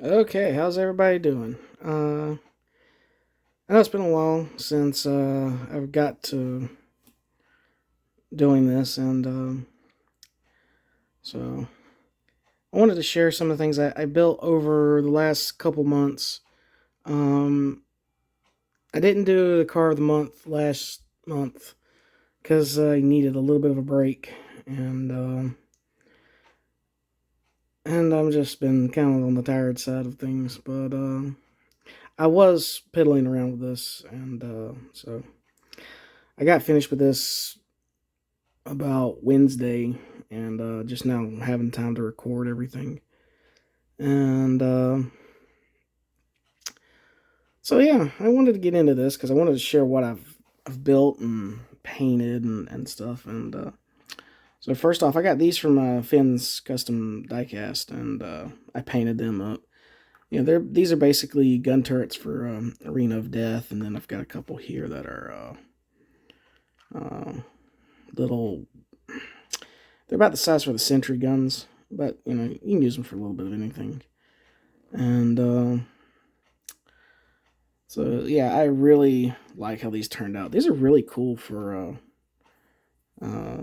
Okay, how's everybody doing? I know it's been a while since I've got to doing this, and so I wanted to share some of the things I built over the last couple months. Um, I didn't do the car of the month last month because I needed a little bit of a break, and and I've just been kind of on the tired side of things, but I was piddling around with this, and so I got finished with this about Wednesday, and just now having time to record everything. And so yeah, I wanted to get into this because I wanted to share what I've built and painted and stuff. And so first off, I got these from Finn's Custom Diecast, and I painted them up. These are basically gun turrets for Arena of Death, and then I've got a couple here that are little. They're about the size for the sentry guns, but you can use them for a little bit of anything. And so yeah, I really like how these turned out. These are really cool for uh,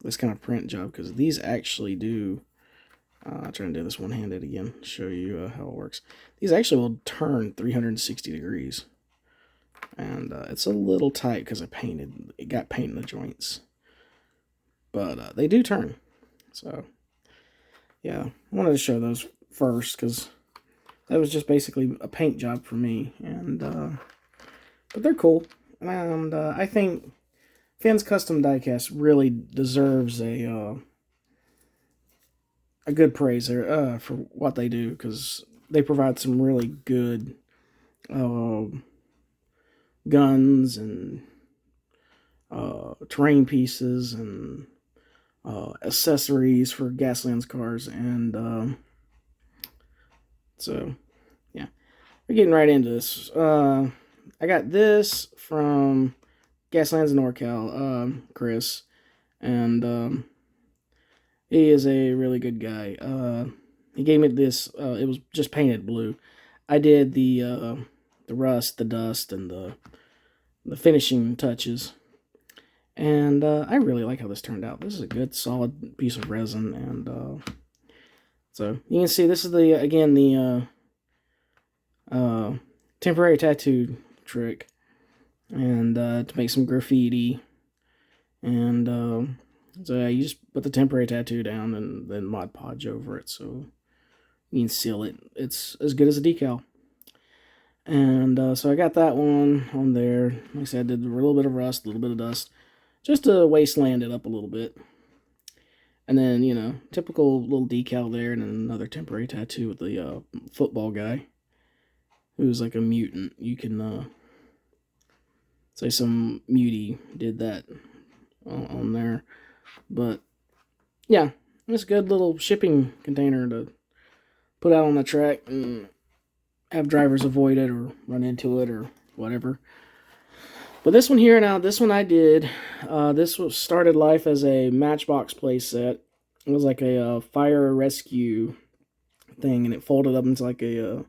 this kind of print job because these actually do. I'm trying to do this one-handed again, show you how it works. These actually will turn 360 degrees, and it's a little tight because it got paint in the joints, but they do turn. So yeah, I wanted to show those first because that was just basically a paint job for me, and but they're cool, and I think Finn's Custom Diecast really deserves a good praise for what they do because they provide some really good uh, guns and terrain pieces and accessories for Gaslands cars, and so yeah, we're getting right into this. I got this from Gaslands NorCal, Chris, and he is a really good guy. He gave me this. It was just painted blue. I did the rust, the dust, and the finishing touches, and I really like how this turned out. This is a good, solid piece of resin, and so you can see this is the temporary tattoo trick, and to make some graffiti, and so yeah, you just put the temporary tattoo down and then Mod Podge over it, so you can seal it. It's as good as a decal. And so I got that one on there. Like I said, I did a little bit of rust, a little bit of dust, just to wasteland it up a little bit. And then, typical little decal there, and then another temporary tattoo with the football guy, who's like a mutant. You can say some mutie did that on there. But, yeah, it's a good little shipping container to put out on the track and have drivers avoid it or run into it or whatever. But this one here now, this one I did. This started life as a Matchbox playset. It was like a fire rescue thing, and it folded up into like a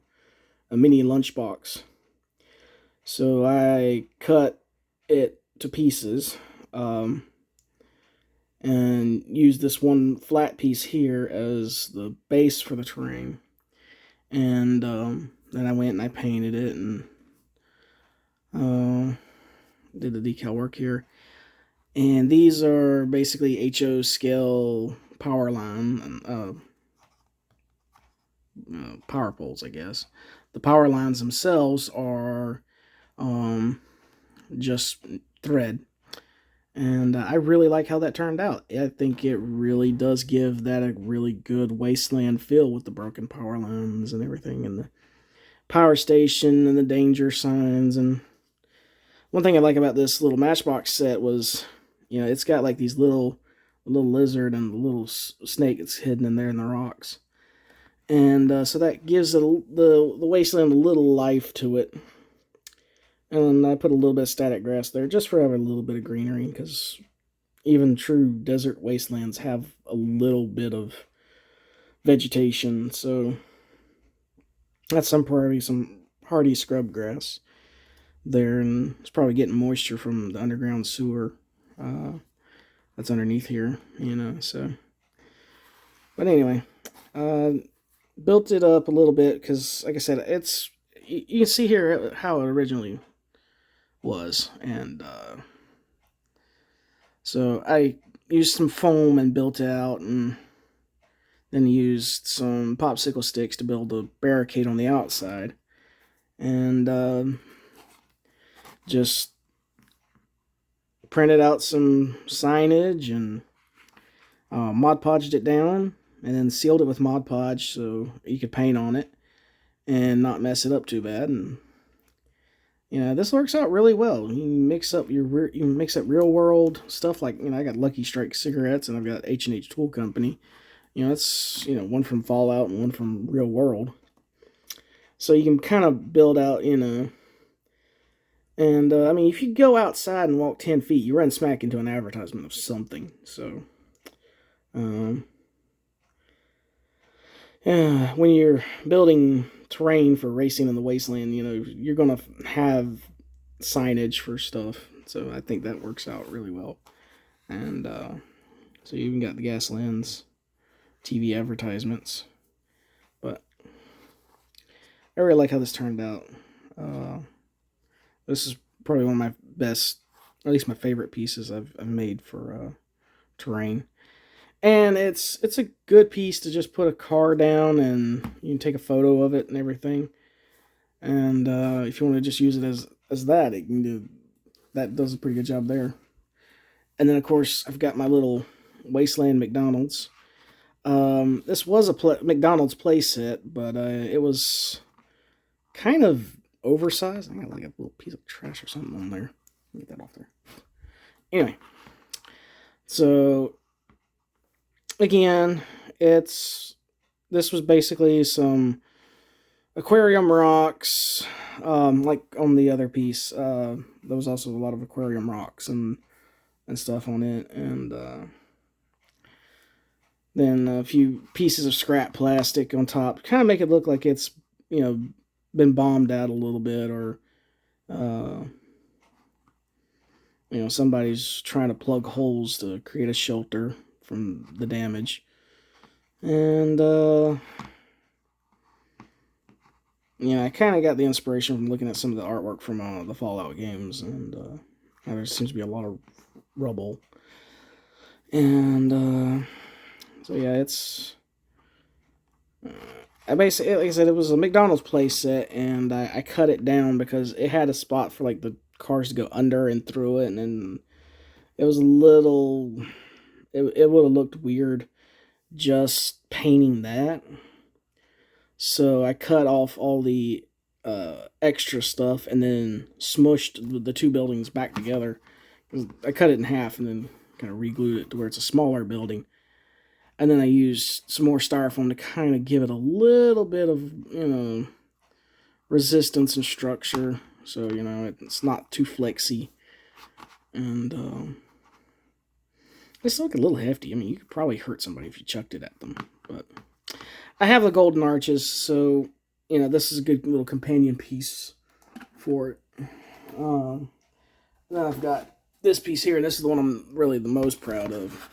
mini lunchbox. So I cut it to pieces and used this one flat piece here as the base for the terrain. And then I went and I painted it and did the decal work here. And these are basically HO scale power line, power poles, I guess. The power lines themselves are just thread. And I really like how that turned out. I think it really does give that a really good wasteland feel with the broken power lines and everything, and the power station and the danger signs. And one thing I like about this little Matchbox set was, it's got like these little lizard and the little snake that's hidden in there in the rocks. And so that gives the wasteland a little life to it. And I put a little bit of static grass there just for having a little bit of greenery, because even true desert wastelands have a little bit of vegetation. So That's probably some hardy scrub grass there, and it's probably getting moisture from the underground sewer that's underneath here, so. But anyway, built it up a little bit because, like I said, you can see here how it originally was, and so I used some foam and built it out, and then used some popsicle sticks to build a barricade on the outside, and just printed out some signage and Mod Podged it down, and then sealed it with Mod Podge so you could paint on it and not mess it up too bad. And this works out really well. You mix up real world stuff like I got Lucky Strike cigarettes, and I've got H&H Tool Company. It's one from Fallout and one from real world. So you can kind of build out, and I mean, if you go outside and walk 10 feet, you run smack into an advertisement of something. So, when you're building terrain for racing in the wasteland, you're going to have signage for stuff. So I think that works out really well. And so you even got the Gaslands TV advertisements. But I really like how this turned out. This is probably one of my best, or at least my favorite pieces I've made for terrain. And it's a good piece to just put a car down, and you can take a photo of it and everything. And if you want to just use it as that, that does a pretty good job there. And then, of course, I've got my little Wasteland McDonald's. This was a McDonald's playset, but it was kind of oversized. I got like a little piece of trash or something on there. Get that off there. Anyway, so again, this was basically some aquarium rocks, like on the other piece. There was also a lot of aquarium rocks and stuff on it, and then a few pieces of scrap plastic on top, kind of make it look like it's been bombed out a little bit, or somebody's trying to plug holes to create a shelter from the damage. And I kind of got the inspiration from looking at some of the artwork from the Fallout games, and there seems to be a lot of rubble. And so yeah, it's I basically, like I said, it was a McDonald's playset, and I cut it down because it had a spot for like the cars to go under and through it, and then it was a little, it would have looked weird just painting that. So I cut off all the extra stuff and then smushed the two buildings back together. I cut it in half and then kind of re-glued it to where it's a smaller building. And then I used some more styrofoam to kind of give it a little bit of, resistance and structure. So, it's not too flexy. And it's looking a little hefty. I mean, you could probably hurt somebody if you chucked it at them. But I have the golden arches, so, this is a good little companion piece for it. Then I've got this piece here, and this is the one I'm really the most proud of.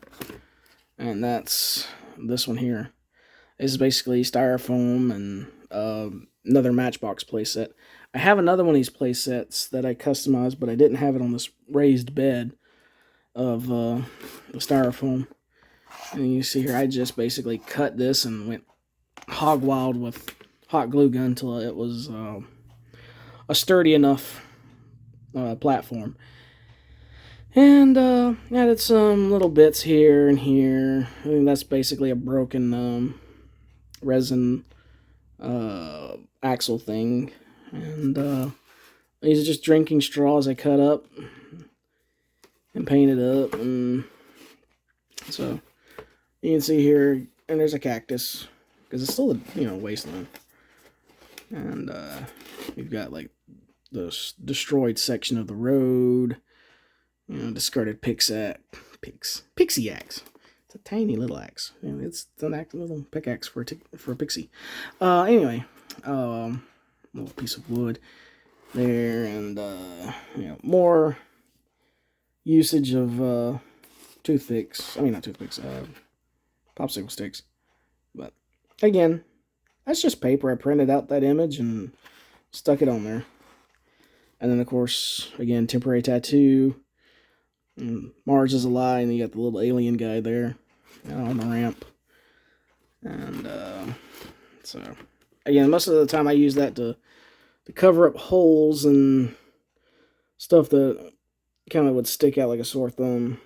And that's this one here. This is basically styrofoam and another Matchbox playset. I have another one of these playsets that I customized, but I didn't have it on this raised bed of the styrofoam. And you see here, I just basically cut this and went hog wild with hot glue gun until it was a sturdy enough platform. And added some little bits here and here. I think that's basically a broken resin axle thing. And these are just drinking straws I cut up and painted up. And so you can see here, and there's a cactus, because it's still a wasteland. And we've got like the destroyed section of the road. Discarded pixie axe. It's a tiny little axe. It's an little pickaxe for a pixie. Anyway, little piece of wood there, and you know, more usage of toothpicks. I mean, not toothpicks, popsicle sticks. But again, that's just paper. I printed out that image and stuck it on there. And then, of course, again, temporary tattoo. Mars is a lie, and you got the little alien guy there on the ramp. And so, again, most of the time I use that to cover up holes and stuff that kind of would stick out like a sore thumb.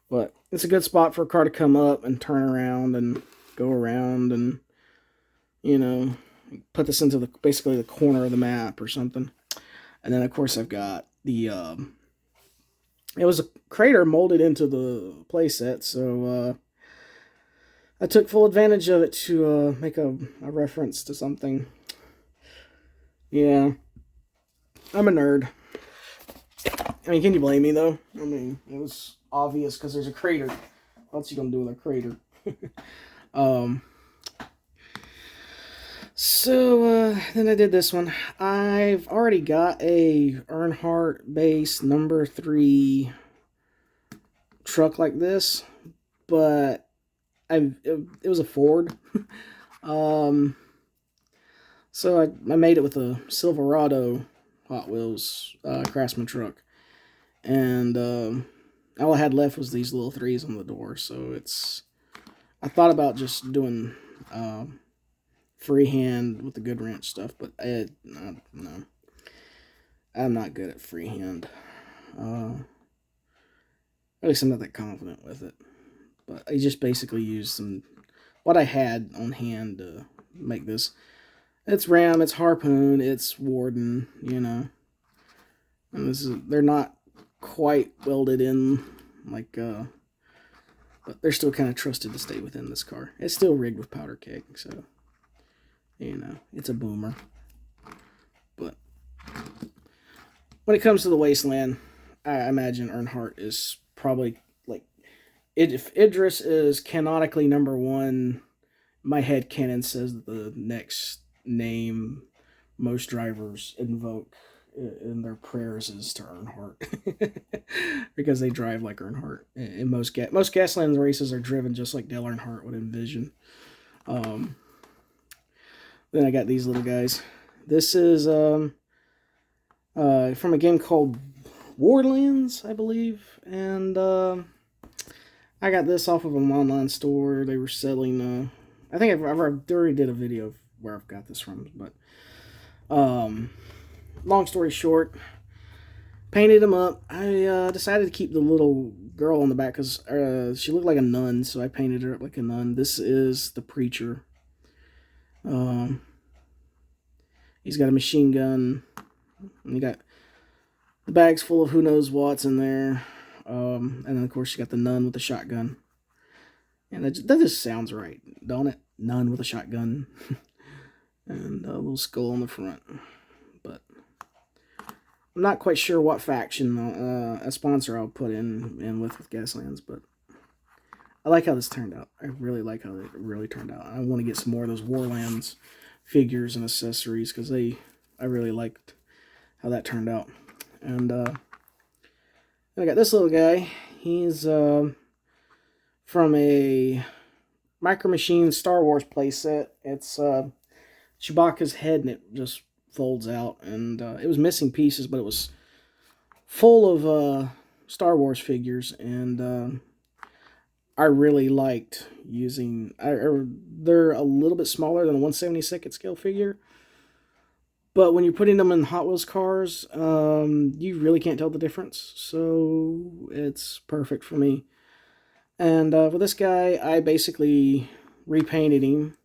But it's a good spot for a car to come up and turn around and go around and, you know, put this into basically the corner of the map or something. And then, of course, I've got the, it was a crater molded into the playset, so I took full advantage of it to make a reference to something. Yeah, I'm a nerd. I mean, can you blame me, though? I mean, it was obvious because there's a crater. What else are you going to do with a crater? So, then I did this one. I've already got a Earnhardt base number 3 truck like this, but it was a Ford. So I made it with a Silverado Hot Wheels Craftsman truck. And all I had left was these little 3s on the door, so I thought about just doing freehand with the good wrench stuff, but no, I'm not good at freehand. At least I'm not that confident with it. But I just basically used what I had on hand to make this. It's Ram, it's Harpoon, it's Warden, you know. And they're not quite welded in, like, but they're still kind of trusted to stay within this car. It's still rigged with powder keg, so, you know, it's a boomer. But when it comes to the Wasteland, I imagine Earnhardt is probably, like, if Idris is canonically number 1, my head canon says the next name most drivers invoke in their prayers is to Earnhardt. Because they drive like Earnhardt. In most Gaslands races are driven just like Dale Earnhardt would envision. Then I got these little guys. This is from a game called Warlands, I believe. And I got this off of an online store. They were selling... I think I've already did a video of where I've got this from. But long story short, painted them up. I decided to keep the little girl on the back because she looked like a nun, so I painted her up like a nun. This is the preacher. He's got a machine gun. And you got the bags full of who knows what's in there. And then, of course, you got the nun with the shotgun. And that just sounds right, don't it? Nun with a shotgun. And a little skull on the front. But I'm not quite sure what faction a sponsor I'll put in with Gaslands, but I like how this turned out. I really like how it really turned out. I want to get some more of those Warlands figures and accessories because I really liked how that turned out. And I got this little guy. He's from a Micro Machines Star Wars playset. It's Chewbacca's head, and it just folds out. And it was missing pieces, but it was full of Star Wars figures. And I really liked using... they're a little bit smaller than a 1/72 scale figure. But when you're putting them in Hot Wheels cars, you really can't tell the difference. So it's perfect for me. And with this guy, I basically repainted him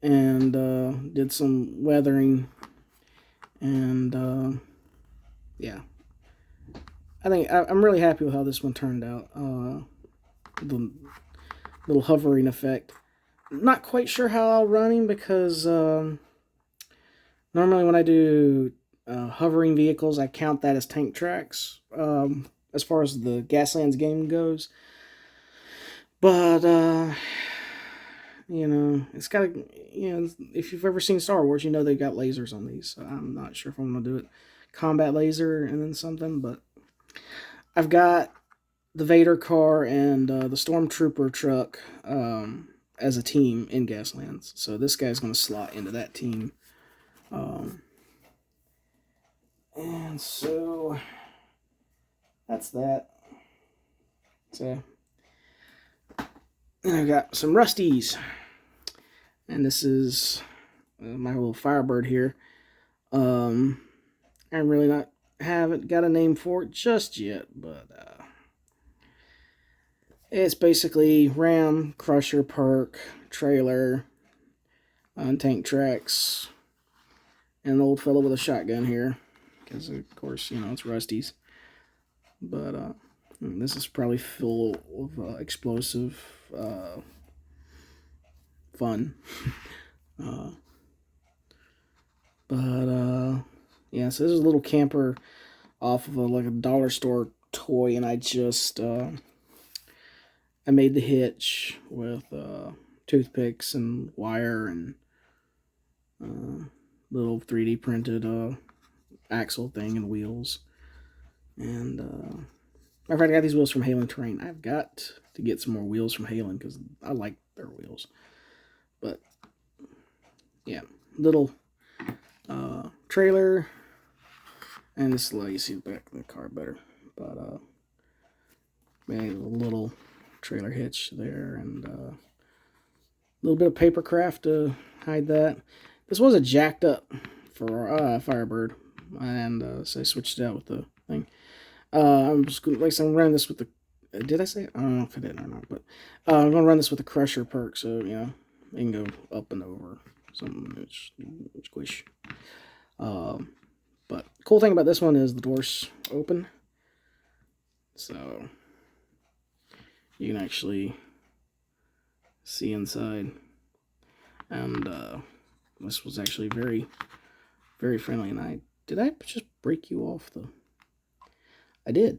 and did some weathering. And yeah, I think I'm really happy with how this one turned out. The little hovering effect. Not quite sure how I'll run him because normally when I do hovering vehicles, I count that as tank tracks as far as the Gaslands game goes. But You know, it's got a, you know, if you've ever seen Star Wars, you know they've got lasers on these. So I'm not sure if I'm going to do it combat laser and then something, but I've got the Vader car and the Stormtrooper truck as a team in Gaslands. So this guy's going to slot into that team. And so that's that. So, and I've got some Rusties. And this is my little Firebird here. I'm really haven't got a name for it just yet, but it's basically Ram, Crusher, Perk, Trailer, Tank Tracks, and an old fellow with a shotgun here. Because, of course, you know, it's Rusties. But this is probably full of explosive fun. Yeah, so this is a little camper off of like a dollar store toy, and I just I made the hitch with toothpicks and wire and little 3D printed axle thing and wheels. And matter of fact, I got these wheels from Halen Terrain. I've got to get some more wheels from Halen because I like their wheels. But yeah, little trailer, and this will let you see the back of the car better. But made a little trailer hitch there, and a little bit of paper craft to hide that. This was a jacked up for Firebird, and so I switched it out with the thing. I'm just gonna, like I said, I'm running this with the. Did I say it? I don't know if I did or not, but I'm gonna run this with the Crusher perk, so you know it can go up and over. Something it's squish. But cool thing about this one is the doors open, so you can actually see inside. And this was actually very, very friendly. And did I just break you off the? I did.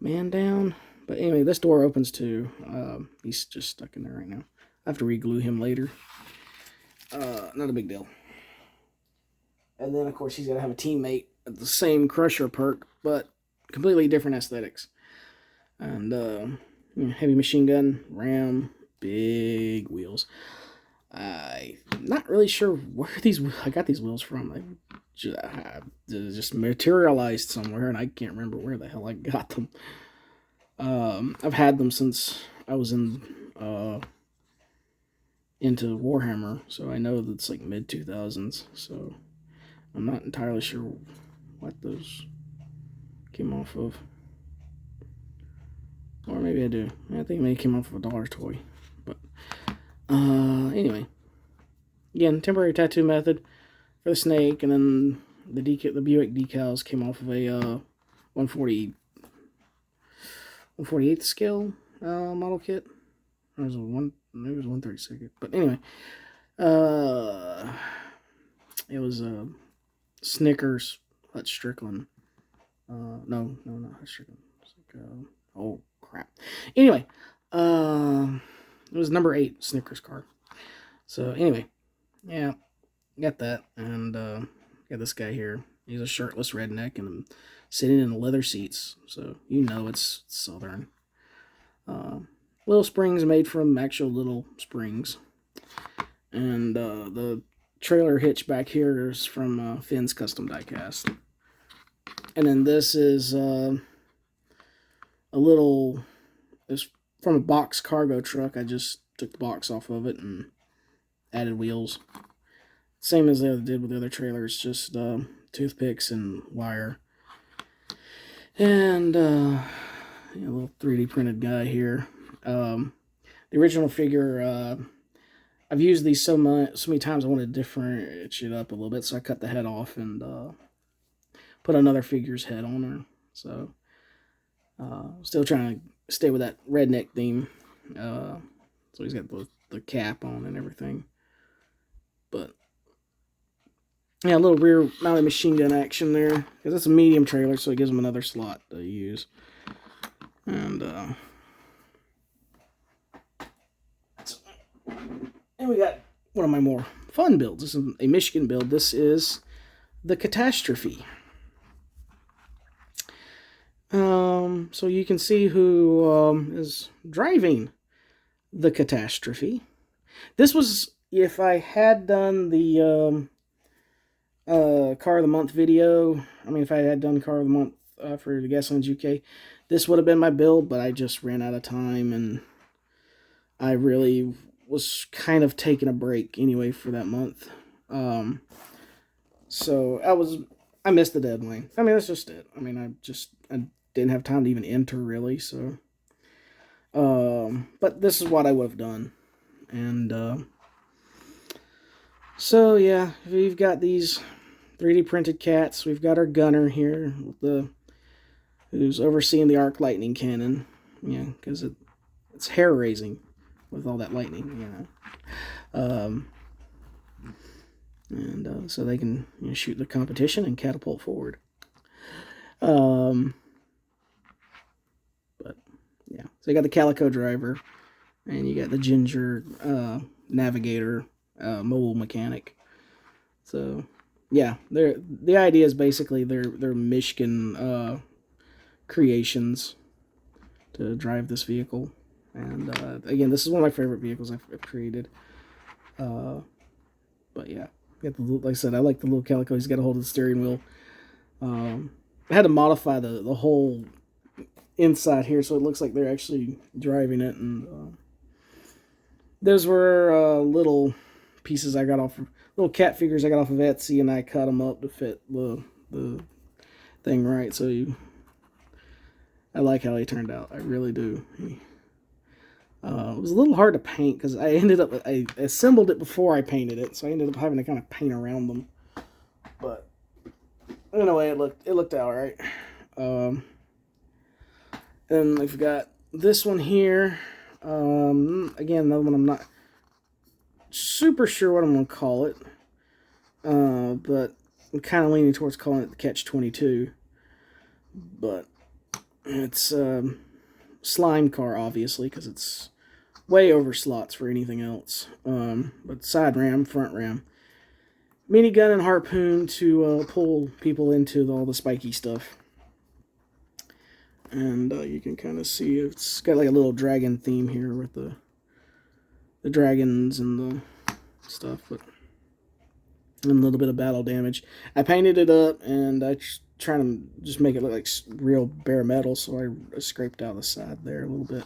Man down. But anyway, this door opens too. He's just stuck in there right now. I have to re-glue him later. Not a big deal. And then, of course, he's got to have a teammate at the same Crusher perk, but completely different aesthetics. And heavy machine gun, Ram, big wheels. I'm not really sure where I got these wheels from. I just materialized somewhere, and I can't remember where the hell I got them. I've had them since I was into Warhammer, so I know that's like mid-2000s, so I'm not entirely sure what those came off of. Or maybe I do. I think they came off of a dollar toy. But anyway. Again, temporary tattoo method for the snake, and then the Buick decals came off of a 148th scale model kit. Or was it maybe it was 132nd. But anyway, it was Snickers Hutch Strickland. No, not Hutch Strickland. It's like, oh crap. Anyway, it was number 8 Snickers car. So anyway, yeah, got that, and got this guy here. He's a shirtless redneck and I'm sitting in the leather seats, so you know it's southern. Little springs made from actual little springs, and the trailer hitch back here is from Finn's Custom Diecast. And then this is it's from a box cargo truck. I just took the box off of it and added wheels. Same as I did with the other trailers, just toothpicks and wire. And a little 3D printed guy here. The original figure, I've used these so many times I wanted to differentiate it up a little bit, so I cut the head off and put another figure's head on her. So, still trying to stay with that redneck theme. So he's got the cap on and everything. But yeah, a little rear mounted machine gun action there, because it's a medium trailer, so it gives them another slot to use. And And we got one of my more fun builds. This is a Michigan build. This is the Catastrophe. So you can see who is driving the Catastrophe. This was, if I had done the Car of the Month video, I mean, if I had done Car of the Month for the Gaslands UK, this would have been my build, but I just ran out of time, and I really was kind of taking a break anyway for that month. So I missed the deadline. I mean, that's just it. I mean, I didn't have time to even enter, really, so. But this is what I would have done. And, so, yeah, we've got these 3D printed cats. We've got our gunner here, who's overseeing the arc lightning cannon. Yeah, because it's hair-raising with all that lightning, you know. And so they can shoot the competition and catapult forward. But yeah, so you got the Calico driver, and you got the Ginger navigator, mobile mechanic. So yeah, the idea is basically they're Michigan creations to drive this vehicle. And again, this is one of my favorite vehicles I've created. But yeah, like I said, I like the little Calico. He's got a hold of the steering wheel. I had to modify the whole inside here so it looks like they're actually driving it. And those were little pieces I got off, little cat figures I got off of Etsy, and I cut them up to fit the thing right. So I like how he turned out. I really do. It was a little hard to paint because I assembled it before I painted it, so I ended up having to kind of paint around them. But anyway, it looked all right. And we've got this one here. Again, another one I'm not super sure what I'm gonna call it, but I'm kind of leaning towards calling it the Catch-22. But it's slime car, obviously, because it's way over slots for anything else. But side ram, front ram, minigun and harpoon to pull people into all the spiky stuff. And you can kind of see it's got like a little dragon theme here with the dragons and the stuff, and a little bit of battle damage. I painted it up, and I trying to just make it look like real bare metal, so I scraped out the side there a little bit.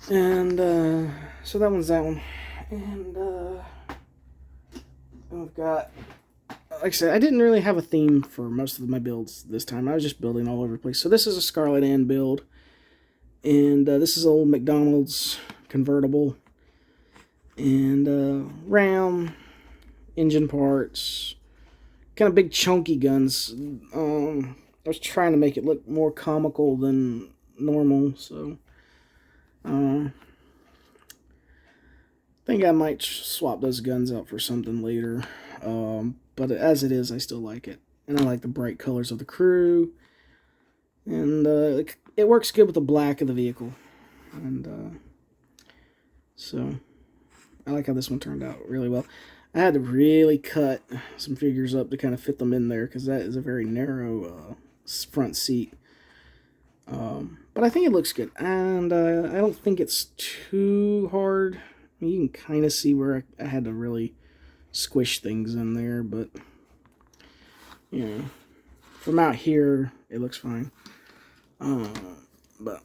And so that one's that one. And we've got, like I said, I didn't really have a theme for most of my builds this time. I was just building all over the place. So this is a Scarlet Ann build, and this is an old McDonald's convertible, and ram, engine parts, kind of big chunky guns. I was trying to make it look more comical than normal, so I think I might swap those guns out for something later. But as it is, I still like it, and I like the bright colors of the crew, and it works good with the black of the vehicle, and so I like how this one turned out really well. I had to really cut some figures up to kind of fit them in there, because that is a very narrow front seat. But I think it looks good, and I don't think it's too hard. I mean, you can kind of see where I had to really squish things in there, but you know, from out here it looks fine. But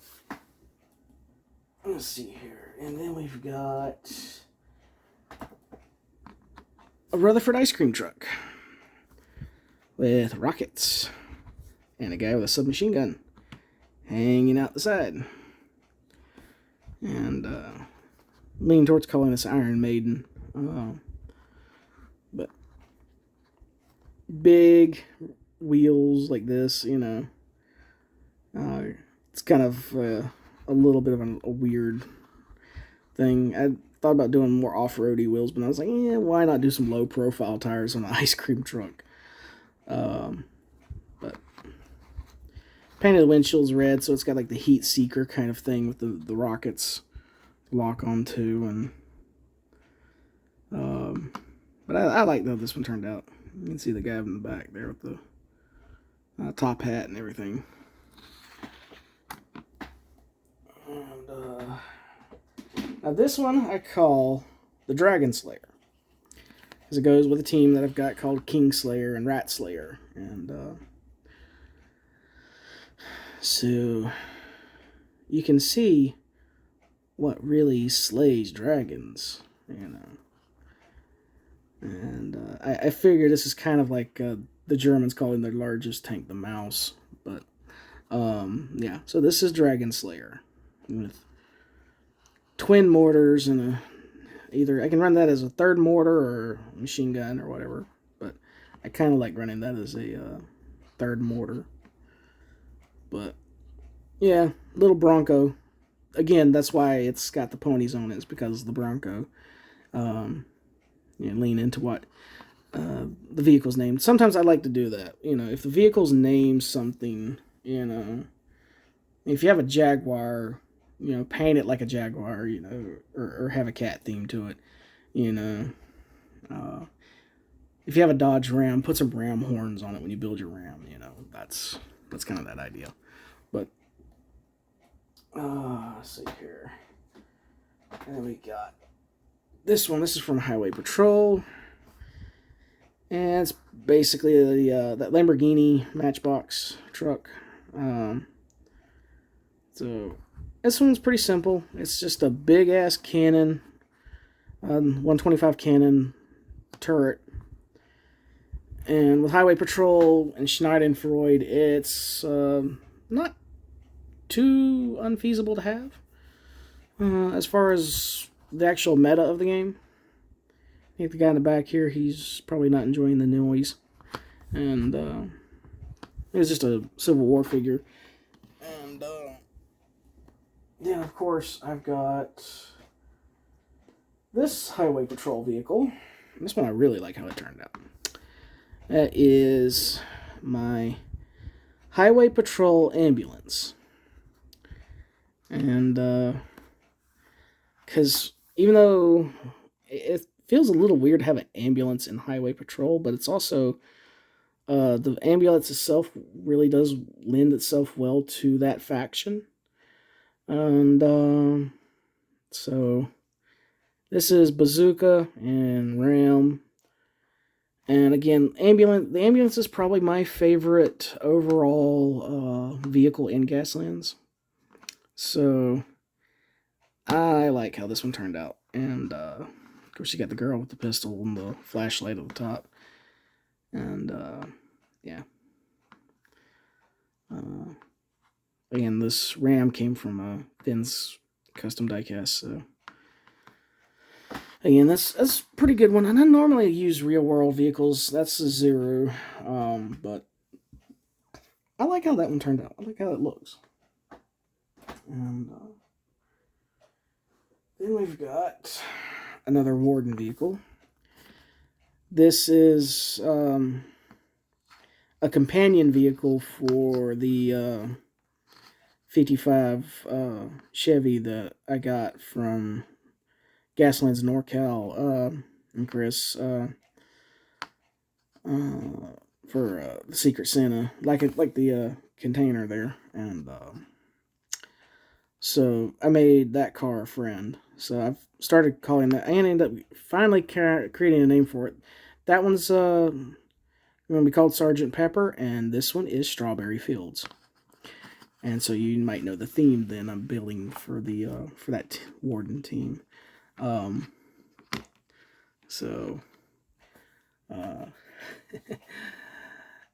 let's see here, and then we've got a Rutherford ice cream truck with rockets and a guy with a submachine gun hanging out the side, and leaning towards calling this Iron Maiden. But big wheels like this, you know, it's kind of a little bit of a weird thing. I thought about doing more off-roady wheels, but I was like, yeah, why not do some low-profile tires on an ice cream truck? But painted the windshield's red, so it's got like the heat seeker kind of thing with the rockets lock onto, and but I like how this one turned out. You can see the guy in the back there with the top hat and everything. And now this one I call the Dragon Slayer, because it goes with a team that I've got called King Slayer and Rat Slayer, and so you can see what really slays dragons, you know. And I figure this is kind of like the Germans calling their largest tank the Mouse, but yeah. So this is Dragon Slayer with twin mortars and either I can run that as a third mortar or machine gun or whatever, but I kind of like running that as a third mortar. But yeah, little Bronco. Again, that's why it's got the ponies on it. It's because of the Bronco. Lean into what the vehicle's named. Sometimes I like to do that. You know, if the vehicle's named something, you know, if you have a Jaguar, you know, paint it like a Jaguar, you know, or have a cat theme to it, you know. If you have a Dodge Ram, put some Ram horns on it when you build your Ram, you know. That's kind of that idea. But let's see here. And we got this one. This is from Highway Patrol. And it's basically that Lamborghini Matchbox truck. So this one's pretty simple. It's just a big ass cannon, 125 cannon turret. And with Highway Patrol and Schadenfreude, it's not too unfeasible to have. As far as the actual meta of the game, I think the guy in the back here, he's probably not enjoying the noise. And it was just a Civil War figure. And then, of course, I've got this Highway Patrol vehicle. This one I really like how it turned out. That is my Highway Patrol ambulance. And because even though it feels a little weird to have an ambulance in Highway Patrol, but it's also the ambulance itself really does lend itself well to that faction. And so this is Bazooka and Ram. And again, the ambulance is probably my favorite overall vehicle in Gaslands. So I like how this one turned out. And of course, you got the girl with the pistol and the flashlight at the top. And yeah. Again, this Ram came from Finn's custom diecast. So again, that's a pretty good one. And I normally use real world vehicles. That's a Zero. But I like how that one turned out. I like how it looks. And then we've got another Warden vehicle. This is a companion vehicle for the 55 Chevy that I got from Gaslands NorCal and Chris for the Secret Santa, like the container there. And so I made that car a friend. So I've started calling that, and ended up finally creating a name for it. That one's going to be called Sergeant Pepper, and this one is Strawberry Fields. And so you might know the theme then I'm building for the for that Warden team. So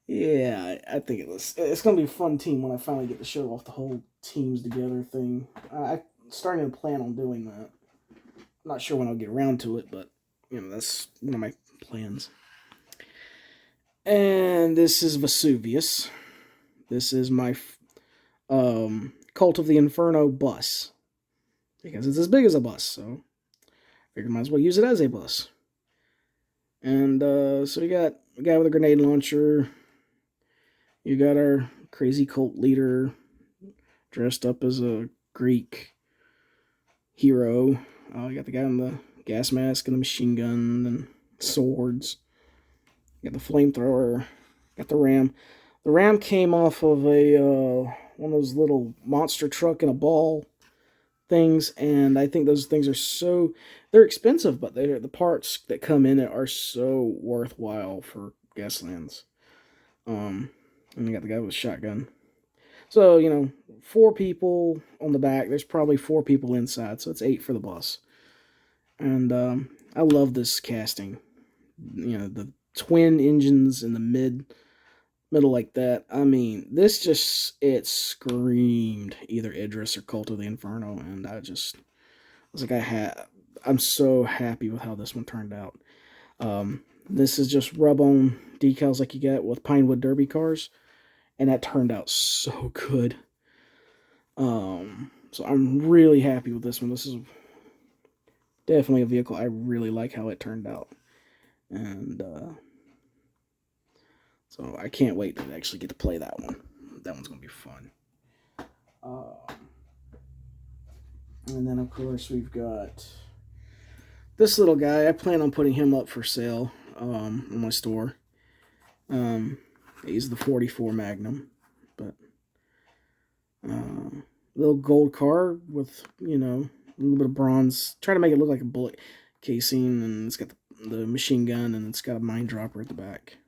yeah, I think it's going to be a fun team when I finally get to show off the whole teams together thing. I'm starting to plan on doing that. I'm not sure when I'll get around to it, but you know, that's one of my plans. And this is Vesuvius. This is my Cult of the Inferno bus, because it's as big as a bus, so I figured I might as well use it as a bus. And so we got a guy with a grenade launcher. You got our crazy cult leader dressed up as a Greek hero. You got the guy in the gas mask and the machine gun and swords. You got the flamethrower. Got the ram. The ram came off of a one of those little monster truck in a ball things, and I think those things are they're expensive, but the parts that come in it are so worthwhile for Gaslands. And you got the guy with a shotgun. So, 4 people on the back. There's probably 4 people inside, so it's 8 for the bus. And I love this casting. The twin engines in the middle like that. I mean, it screamed either Idris or Cult of the Inferno, and I'm so happy with how this one turned out. This is just rub-on decals like you get with Pinewood Derby cars, and that turned out so good. So I'm really happy with this one. This is definitely a vehicle I really like how it turned out. And so I can't wait to actually get to play that one. That one's going to be fun. And then, of course, we've got this little guy. I plan on putting him up for sale in my store. He's the 44 Magnum. But little gold car with, a little bit of bronze. Try to make it look like a bullet casing. And it's got the machine gun, and it's got a mine dropper at the back.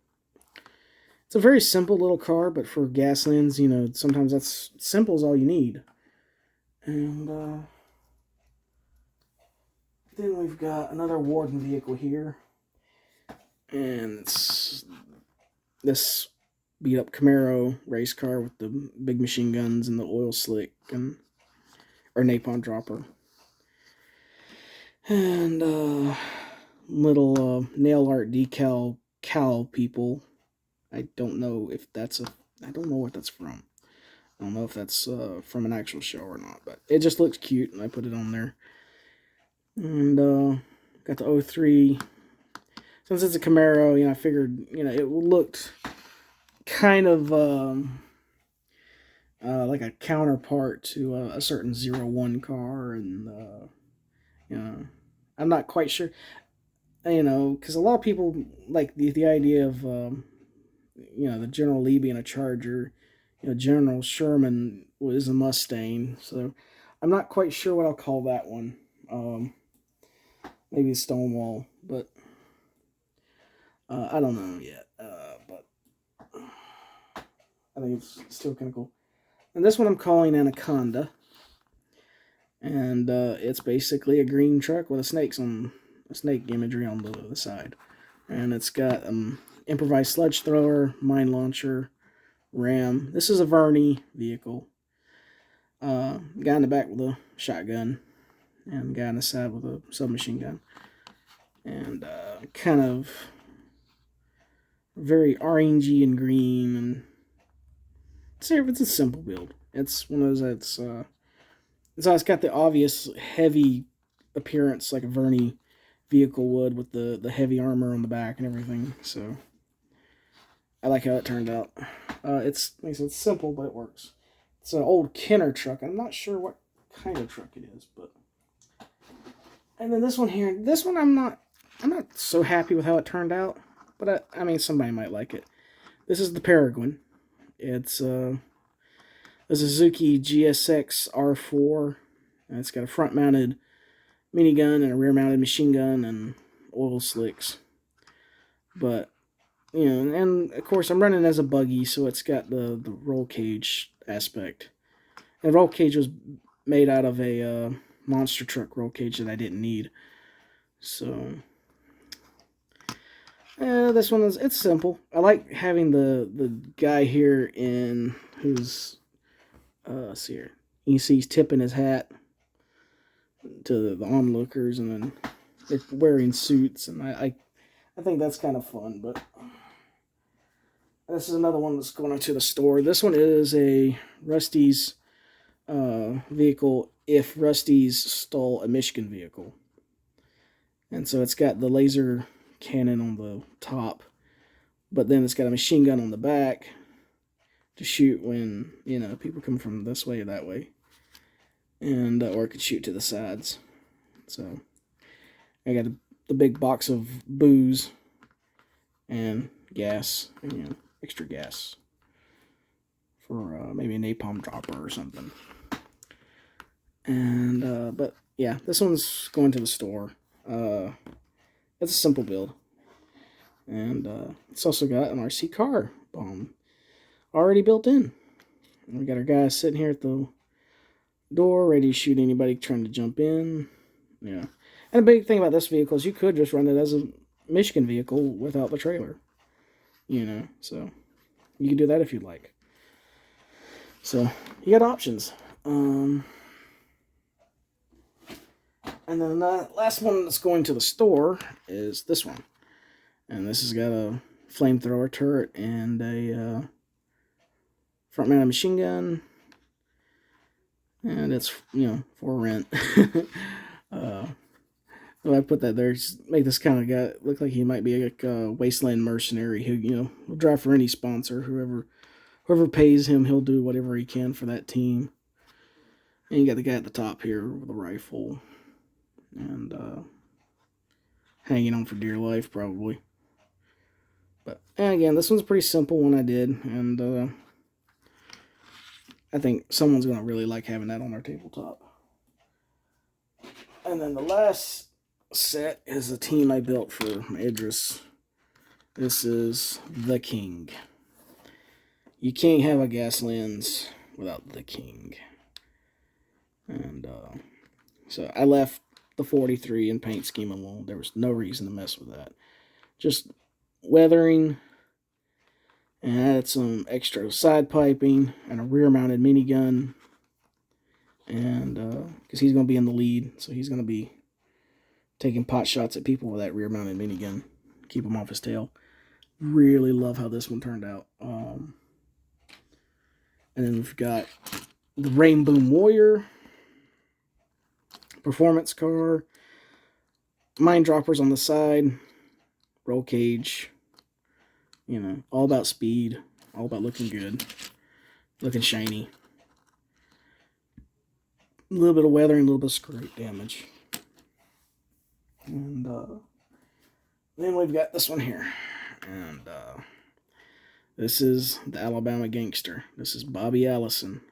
It's a very simple little car, but for Gaslands, sometimes that's simple is all you need. And then we've got another Warden vehicle here. And it's this beat up Camaro race car with the big machine guns and the oil slick or napalm dropper. And little nail art decal cow people. I don't know what that's from. I don't know if that's from an actual show or not, but it just looks cute, and I put it on there. And got the 03. Since it's a Camaro, I figured, it looked kind of like a counterpart to a certain 01 car, and I'm not quite sure, because a lot of people like the idea of the General Lee being a Charger. General Sherman was a Mustang, so I'm not quite sure what I'll call that one. Maybe Stonewall, but I don't know yet. But I think it's still kind of cool. And this one I'm calling Anaconda, and it's basically a green truck with a snake imagery on the side, and it's got improvised sledge thrower, mine launcher, ram. This is a Verney vehicle. Guy in the back with a shotgun, and guy on the side with a submachine gun. And kind of very orangey and green, and it's a simple build. It's one of those it's got the obvious heavy appearance like a Verney vehicle would, with the heavy armor on the back and everything. So I like how it turned out. It's simple, but it works. It's an old Kenner truck. I'm not sure what kind of truck it is, but. And then this one here. This one I'm not so happy with how it turned out, but I mean somebody might like it. This is the Peregrine. It's a Suzuki GSX R4. And it's got a front-mounted minigun and a rear-mounted machine gun and oil slicks. But and of course I'm running as a buggy, so it's got the roll cage aspect. And the roll cage was made out of a monster truck roll cage that I didn't need. So this one it's simple. I like having the guy here who's let's see here. You see he's tipping his hat to the onlookers, and then they're wearing suits, and I think that's kind of fun. But this is another one that's going to the store. This one is a Rusties vehicle if Rusties stole a Michigan vehicle. And so it's got the laser cannon on the top, but then it's got a machine gun on the back to shoot when, people come from this way or that way. and or it could shoot to the sides. So I got the big box of booze and gas, and, extra gas for maybe a napalm dropper or something. And but yeah, this one's going to the store. It's a simple build, and it's also got an RC car bomb already built in. And we got our guys sitting here at the door, ready to shoot anybody trying to jump in. Yeah, and the big thing about this vehicle is you could just run it as a Michigan vehicle without the trailer. So you can do that if you'd like. So you got options. And then the last one that's going to the store is this one. And this has got a flamethrower turret and a front-mounted machine gun. And it's, for rent. I put that there to make this kind of guy look like he might be like a wasteland mercenary who, will drive for any sponsor. Whoever pays him, he'll do whatever he can for that team. And you got the guy at the top here with a rifle. And hanging on for dear life, probably. But again, this one's a pretty simple one I did, and I think someone's going to really like having that on their tabletop. And then the last set is a team I built for Idris. This is the King. You can't have a Gaslands without the King. And so I left the 43 and paint scheme alone. There was no reason to mess with that. Just weathering, and I added some extra side piping and a rear mounted minigun. And because he's going to be in the lead, so he's going to be taking pot shots at people with that rear mounted minigun. Keep him off his tail. Really love how this one turned out. And then we've got the Rainbow Warrior performance car, mine droppers on the side, roll cage, all about speed, all about looking good, looking shiny. A little bit of weathering, a little bit of scrape damage. And then we've got this one here. And this is the Alabama Gangster. This is Bobby Allison.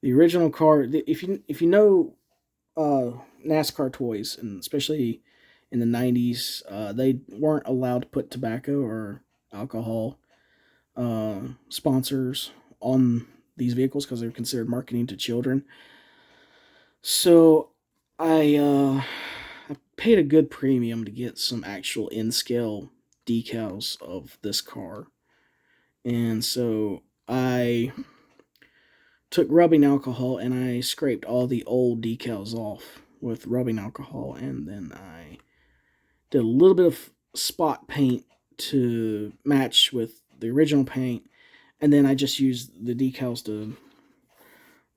The original car, if you know NASCAR toys, and especially in the 90s, they weren't allowed to put tobacco or alcohol sponsors on these vehicles because they were considered marketing to children. So I paid a good premium to get some actual in-scale decals of this car. And so I took rubbing alcohol and I scraped all the old decals off with rubbing alcohol, and then I did a little bit of spot paint to match with the original paint, and then I just used the decals to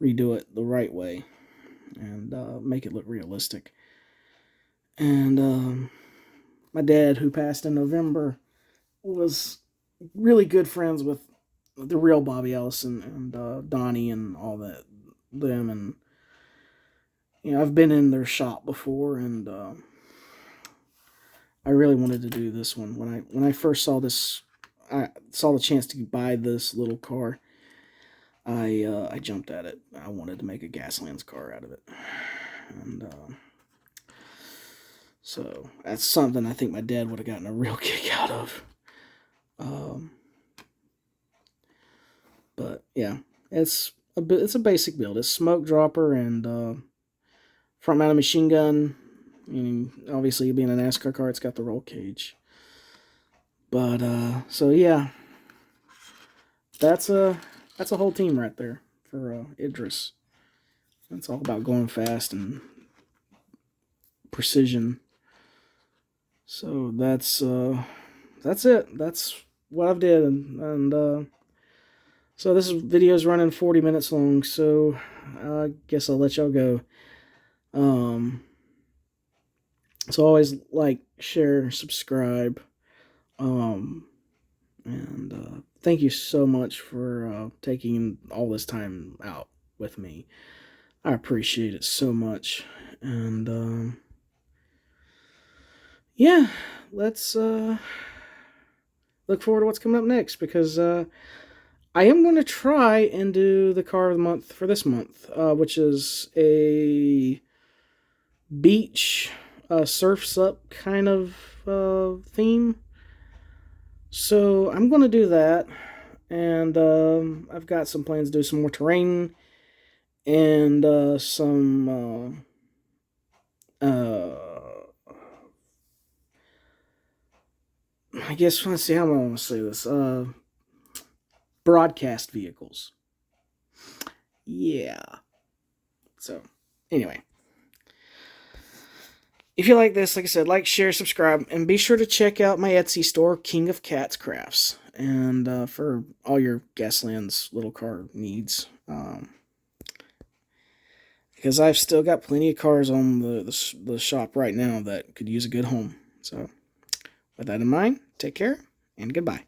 redo it the right way and make it look realistic. And my dad, who passed in November, was really good friends with the real Bobby Allison and Donnie and all them, and I've been in their shop before, and I really wanted to do this one. When I first saw this, I saw the chance to buy this little car. I jumped at it. I wanted to make a Gaslands car out of it, and so that's something I think my dad would have gotten a real kick out of. But yeah, it's a basic build. It's smoke dropper and front mounted machine gun. Obviously, being a NASCAR car, it's got the roll cage. But so yeah, that's a whole team right there for Idris. It's all about going fast and precision. So that's it. That's what I've did, and so this video is running 40 minutes long, so I guess I'll let y'all go. So always like, share, subscribe, and thank you so much for taking all this time out. with me. I appreciate it so much. And yeah, let's look forward to what's coming up next, because I am going to try and do the car of the month for this month, which is a beach, surfs up kind of theme. So I'm going to do that, and I've got some plans to do some more terrain and some I guess, let's see how am I going to say this, broadcast vehicles. Yeah. So anyway, if you like this, like I said, like, share, subscribe, and be sure to check out my Etsy store, King of Cats Crafts, and for all your Gaslands little car needs. Because I've still got plenty of cars on the shop right now that could use a good home. So, with that in mind, take care, and goodbye.